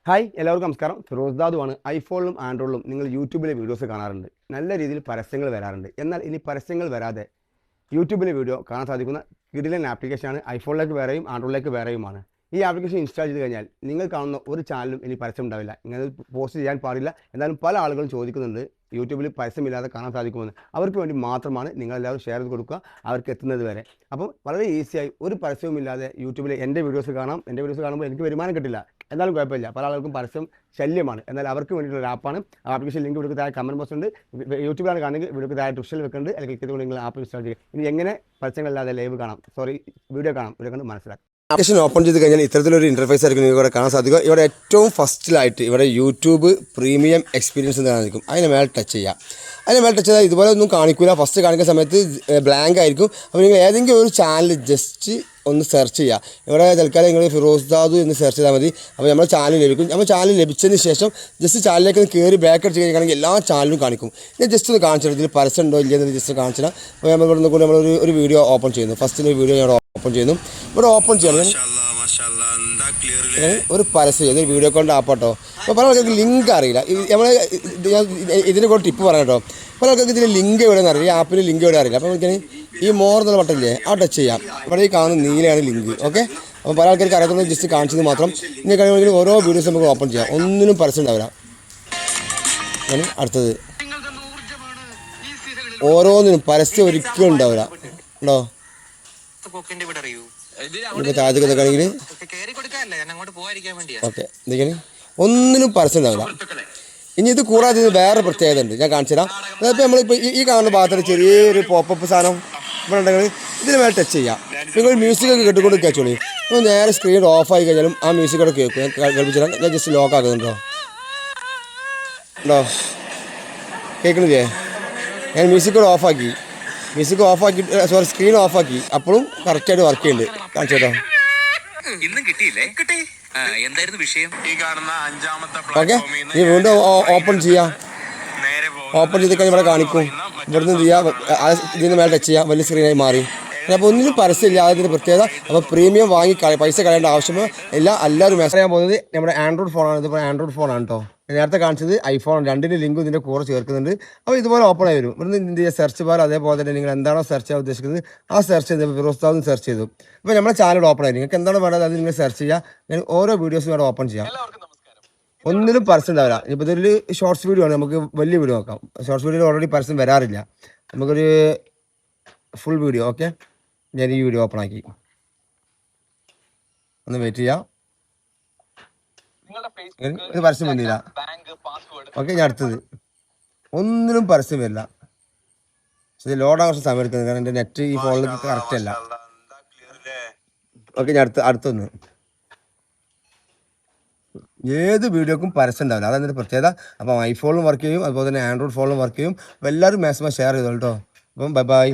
Hi എല്ലാവർക്കും നമസ്കാരം. ഫിറോസ് ദാദുവാണ്. ഐഫോണിലും ആൻഡ്രോയിഡിലും നിങ്ങൾ യൂട്യൂബിലെ വീഡിയോസ് കാണാറുണ്ട്. നല്ല രീതിയിൽ പരസ്യങ്ങൾ വരാറുണ്ട്. എന്നാൽ ഇനി പരസ്യങ്ങൾ വരാതെ യൂട്യൂബിലെ വീഡിയോ കാണാൻ സാധിക്കുന്ന കിടിലൻ ആപ്ലിക്കേഷനാണ്. ഐഫോണിലേക്ക് വേറെയും ആൻഡ്രോയിഡിലേക്ക് വേറെയുമാണ്. ഈ ആപ്ലിക്കേഷൻ ഇൻസ്റ്റാൾ ചെയ്ത് കഴിഞ്ഞാൽ നിങ്ങൾ കാണുന്ന ഒരു ചാനലും ഇനി പരസ്യം ഉണ്ടാവില്ല. ഇങ്ങനെ പോസ്റ്റ് ചെയ്യാൻ പാടില്ല. എന്നാലും പല ആളുകളും ചോദിക്കുന്നുണ്ട് യൂട്യൂബിൽ പരസ്യമില്ലാതെ കാണാൻ സാധിക്കുമെന്ന്. അവർക്ക് വേണ്ടി മാത്രമാണ് നിങ്ങളെല്ലാവരും ഷെയർ ചെയ്ത് കൊടുക്കുക, അവർക്ക് എത്തുന്നത് വരെ. അപ്പം വളരെ ഈസിയായി ഒരു പരസ്യവുമില്ലാതെ യൂട്യൂബിൽ എൻ്റെ വീഡിയോസ് കാണാം. എൻ്റെ വീഡിയോസ് കാണുമ്പോൾ എനിക്ക് വരുമാനം കിട്ടില്ല, എന്നാലും കുഴപ്പമില്ല. പല ആളുകൾക്കും പരസ്യം ശല്യമാണ്. എന്നാൽ അവർക്ക് വേണ്ടിയിട്ടുള്ള ആപ്പാണ്. ആപ്ലിക്കേഷൻ ലിങ്ക് വീഡിയോക്ക് താഴെ കമൻറ്റ് ബോക്സ് ഉണ്ട്. യൂട്യൂബിലാണ് കാണുമെങ്കിൽ വീഡിയോക്ക് താഴെ ഡിസ്ക്രിപ്ഷനിൽ വെക്കുന്നുണ്ട്. അല്ലെങ്കിൽ ക്ലിക്ക് ചെയ്തുകൊണ്ട് നിങ്ങൾ ആപ്പ് ഇൻസ്റ്റാൾ ചെയ്യുക. ഇനി എങ്ങനെ പരസ്യങ്ങളില്ലാതെ ലൈവ് കാണാം, വീഡിയോ കാണാം, വീഡിയോ കണ്ട് മനസ്സിലാക്കാം. ആപ്ലിക്കേഷൻ ഓപ്പൺ ചെയ്ത് കഴിഞ്ഞാൽ ഇത്തരത്തിലൊരു ഇൻ്റർഫേസ് ആയിരിക്കും ഇവിടെ കാണാൻ സാധിക്കുക. ഇവിടെ ഏറ്റവും ഫസ്റ്റിലായിട്ട് ഇവിടെ യൂട്യൂബ് പ്രീമിയം എക്സ്പീരിയൻസ് എന്ന് കാണിക്കും. അതിന് മേലെ ടച്ച് ചെയ്യുക. അതിന് മേലെ ടച്ച് ചെയ്താൽ ഇതുപോലെ ഒന്നും കാണിക്കില്ല. ഫസ്റ്റ് കാണിക്കുന്ന സമയത്ത് ബ്ലാങ്ക് ആയിരിക്കും. അപ്പോൾ നിങ്ങൾ ഏതെങ്കിലും ഒരു ചാനൽ ജസ്റ്റ് ഒന്ന് സെർച്ച് ചെയ്യുക. ഇവിടെ തൽക്കാലം നിങ്ങൾ ഫിറോസ് ദാദു എന്ന് സെർച്ച് ചെയ്താൽ മതി. അപ്പോൾ നമ്മുടെ ചാനൽ ലഭിക്കും. നമ്മൾ ചാനൽ ലഭിച്ചതിന് ശേഷം ജസ്റ്റ് ചാനലിലേക്ക് കയറി ബാക്ക് അടിച്ച് കഴിഞ്ഞാൽ എല്ലാ ചാനലും കാണിക്കും. ഞാൻ ജസ്റ്റ് ഒന്ന് കാണിച്ചിട്ട് ഇതിൽ പരസ്യം ഉണ്ടോ ഇല്ലയെന്ന് ജസ്റ്റ് കാണിച്ചാൽ. അപ്പോൾ നമ്മൾ ഇവിടെ നിന്ന് നമ്മളൊരു വീഡിയോ ഓപ്പൺ ചെയ്യുന്നു. ഫസ്റ്റിൻ്റെ വീഡിയോ ഞാൻ ഓപ്പൺ ചെയ്യുന്നു. ഇവിടെ ഓപ്പൺ ചെയ്യണം ഒരു പരസ്യം ഇതൊരു വീഡിയോ കോളിൻ്റെ ആപ്പാട്ടോ. അപ്പോൾ പല ആൾക്കാർക്ക് ലിങ്ക് അറിയില്ല. നമ്മൾ ഇതിനെ കൂടെ ടിപ്പ് പറയാം കേട്ടോ. പല ആൾക്കാർക്ക് ഇതിൻ്റെ ലിങ്ക് എവിടെയെന്ന് അറിയില്ല, ഈ ആപ്പിന് ലിങ്ക് എവിടെ അറിയില്ല. അപ്പോൾ നമുക്ക് ഈ മോർ എന്നുള്ള ബട്ടണില്ലേ ആ ടച്ച് ചെയ്യാം. ഇവിടെ ഈ കാണുന്ന നീലയാണ് ലിങ്ക്. ഓക്കെ, അപ്പോൾ പല ആൾക്കാർക്ക് അറിയാത്തത് ജസ്റ്റ് കാണിച്ചത് മാത്രം. ഇനി കഴിയുമെങ്കിൽ ഓരോ വീഡിയോസ് നമുക്ക് ഓപ്പൺ ചെയ്യാം. ഒന്നിനും പരസ്യം ഉണ്ടാവില്ല. അടുത്തത് ഓരോന്നിനും പരസ്യം ഒരിക്കലും ഉണ്ടാവില്ല. ഉണ്ടോ? ഇപ്പോൾ താഴത്തേക്ക് നിൽക്കുകയാണെങ്കിൽ ഓക്കെ എന്തൊക്കെയാണ് ഒന്നിനും പരസ്യം ഉണ്ടാവില്ല. ഇനി ഇത് കൂടാതെ ഇത് വേറെ പ്രത്യേകത ഉണ്ട്, ഞാൻ കാണിച്ചു തരാം. അതായത് നമ്മളിപ്പോൾ ഈ കാണുന്ന ഭാഗത്ത് ചെറിയൊരു പോപ്പപ്പ് സാധനം ഇവിടെ ഉണ്ടെങ്കിൽ ഇതിന് മേലെ ടച്ച് ചെയ്യാം. നിങ്ങൾ മ്യൂസിക്കൊക്കെ കേട്ടുകൊണ്ട് കേൾച്ചോളൂ. അപ്പോൾ നേരെ സ്ക്രീൻ ഓഫായി കഴിഞ്ഞാലും ആ മ്യൂസിക്കോടെ കേൾക്കും. ഞാൻ കേൾപ്പിച്ചാൽ ഞാൻ ജസ്റ്റ് ലോക്ക് ആക്കുന്നുണ്ടോ? ഉണ്ടോ? കേൾക്കണില്ലേ? ഞാൻ മ്യൂസിക്കോടെ ഓഫാക്കി, സ്ക്രീൻ ഓഫാക്കി. അപ്പോഴും കറക്റ്റായിട്ട് വർക്ക് ചെയ്യുന്നുണ്ട്. കാണിച്ചു കേട്ടോ. ഓക്കെ, ഈ വീണ്ടും ഓപ്പൺ ചെയ്യാം. ഓപ്പൺ ചെയ്ത് കഴിഞ്ഞാൽ ഇവിടെ കാണിക്കും. ഇവിടുന്ന് ചെയ്യാം, ഇതിന് മേലെ ടച്ച് ചെയ്യാം. വലിയ സ്ക്രീനായി മാറി. അപ്പോൾ ഒന്നിനും പരസ്യമില്ല. അതിൻ്റെ പ്രത്യേകത. അപ്പോൾ പ്രീമിയം വാങ്ങി പൈസ കളയേണ്ട ആവശ്യമോ എല്ലാവരും മെസ്സേജ് ചെയ്യാൻ പോകുന്നത് നമ്മുടെ ആൻഡ്രോയിഡ് ഫോണാണ്. ഇതിപ്പോൾ ആൻഡ്രോയിഡ് ഫോണാണ് കേട്ടോ. നേരത്തെ കാണിച്ചത് ഐഫോൺ. രണ്ടിൻ്റെ ലിങ്കും ഇതിൻ്റെ കൂടെ ചേർക്കുന്നുണ്ട്. അപ്പോൾ ഇതുപോലെ ഓപ്പൺ ആയി വരും. ഇവിടുന്ന് ഇന്ത്യ സെർച്ച് ബാർ അതേപോലെ തന്നെ നിങ്ങൾ എന്താണോ സെർച്ച് ചെയ്യാൻ ഉദ്ദേശിക്കുന്നത് ആ സെർച്ച് ചെയ്ത് ഫിറോസ് ദാദു സെർച്ച് ചെയ്തു. അപ്പോൾ നമ്മുടെ ചാനൽ ഓപ്പൺ ആയി. നിങ്ങൾക്ക് എന്താണ് വേണ്ടത് അത് നിങ്ങൾ സെർച്ച് ചെയ്യുക. ഞാൻ ഓരോ വീഡിയോസും ഇവിടെ ഓപ്പൺ ചെയ്യാം. ഒന്നിനും പരസ്യം ഉണ്ടാവില്ല. ഇപ്പോൾ ഇതൊരു ഷോർട്സ് വീഡിയോ ആണ്. നമുക്ക് വലിയ വീഡിയോ നോക്കാം. ഷോർട്സ് വീഡിയോയിൽ ഓൾറെഡി പരസ്യം വരാറില്ല. നമുക്കൊരു ഫുൾ വീഡിയോ. ഓക്കെ, ഞാൻ ഈ വീഡിയോ ഓപ്പൺ ആക്കി. ഒന്ന് വെയിറ്റ് ചെയ്യാം. ഇത് പരസ്യം വന്നില്ല. ഓക്കെ, ഞാൻ അടുത്തത് ഒന്നിനും പരസ്യം വരില്ല. പക്ഷേ ലോഡാൻ കുറച്ച് സമയം എടുക്കുന്നത്, കാരണം എൻ്റെ നെറ്റ് ഈ ഫോണിൽ കറക്റ്റ് അല്ല. ഓക്കെ, ഞാൻ അടുത്തൊന്ന് ഏത് വീഡിയോക്കും പരസ്യം ഉണ്ടാവില്ല. അതാണ് എൻ്റെ പ്രത്യേകത. അപ്പം ഐഫോണിലും വർക്ക് ചെയ്യും, അതുപോലെ തന്നെ ആൻഡ്രോയിഡ് ഫോണിലും വർക്ക് ചെയ്യും. അപ്പോൾ എല്ലാവരും മാക്സിമം ഷെയർ ചെയ്തോളൂ കേട്ടോ. അപ്പം ബൈ.